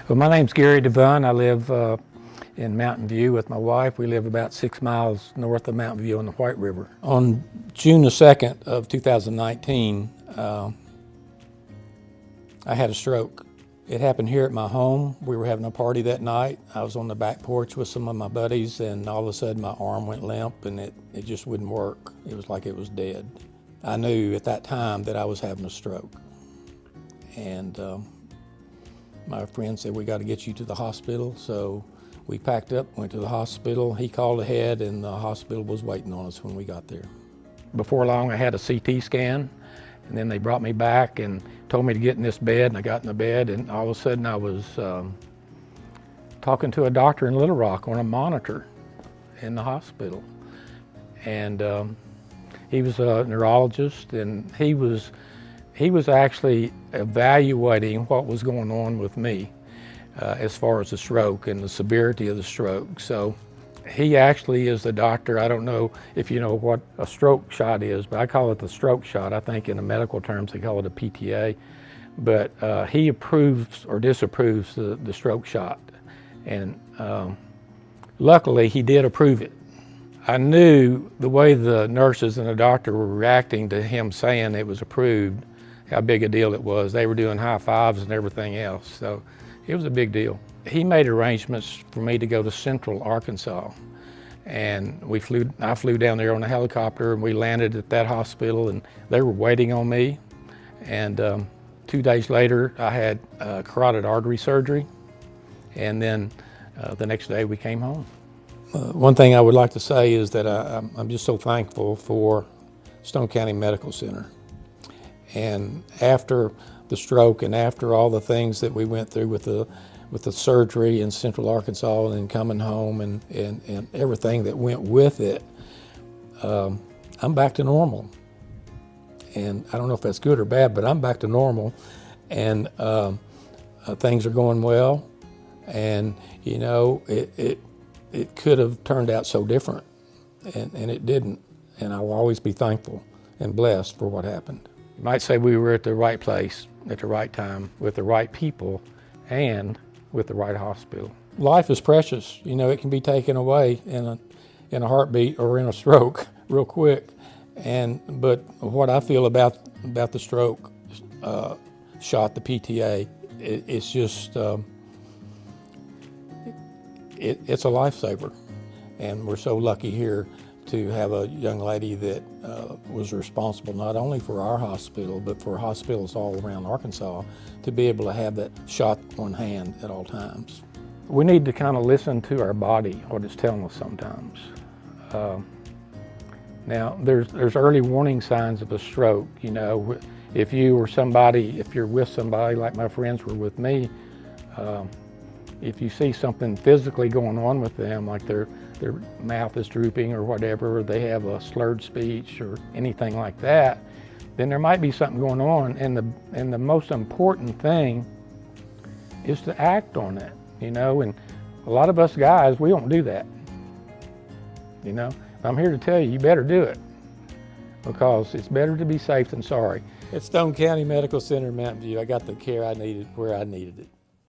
Well, my name's Gary DeVun. I live in Mountain View with my wife. We live about 6 miles north of Mountain View on the White River. On June the 2nd of 2019, I had a stroke. It happened here at my home. We were having a party that night. I was on the back porch with some of my buddies, and all of a sudden my arm went limp and it just wouldn't work. It was like it was dead. I knew at that time that I was having a stroke. And my friend said, "We got to get you to the hospital." So we packed up, went to the hospital. He called ahead and the hospital was waiting on us when we got there. Before long, I had a CT scan, and then they brought me back and told me to get in this bed, and I got in the bed, and all of a sudden I was talking to a doctor in Little Rock on a monitor in the hospital. And he was a neurologist, and he was actually evaluating what was going on with me as far as the stroke and the severity of the stroke. So he actually is the doctor. I don't know if you know what a stroke shot is, but I call it the stroke shot. I think in the medical terms they call it a PTA. But he approves or disapproves the stroke shot. And luckily he did approve it. I knew the way the nurses and the doctor were reacting to him saying it was approved, how big a deal it was. They were doing high fives and everything else. So it was a big deal. He made arrangements for me to go to Central Arkansas. And I flew down there on a helicopter, and we landed at that hospital, and they were waiting on me. And 2 days later, I had carotid artery surgery. And then the next day we came home. One thing I would like to say is that I'm just so thankful for Stone County Medical Center. And after the stroke and after all the things that we went through with the surgery in Central Arkansas and then coming home and everything that went with it, I'm back to normal. And I don't know if that's good or bad, but I'm back to normal. And things are going well. And you know, it could have turned out so different, and it didn't. And I will always be thankful and blessed for what happened. You might say we were at the right place at the right time with the right people and with the right hospital. Life is precious. You know, it can be taken away in a heartbeat or in a stroke real quick. But what I feel about the stroke shot, the PTA, it's just it's a lifesaver. And we're so lucky here to have a young lady that was responsible not only for our hospital, but for hospitals all around Arkansas to be able to have that shot on hand at all times. We need to kind of listen to our body, what it's telling us sometimes. Now, there's early warning signs of a stroke. You know, if you're with somebody like my friends were with me, if you see something physically going on with them, like their mouth is drooping or whatever, or they have a slurred speech or anything like that, then there might be something going on. And the most important thing is to act on it, you know. And a lot of us guys, we don't do that, you know. I'm here to tell you, you better do it, because it's better to be safe than sorry. At Stone County Medical Center in Mountain View, I got the care I needed where I needed it.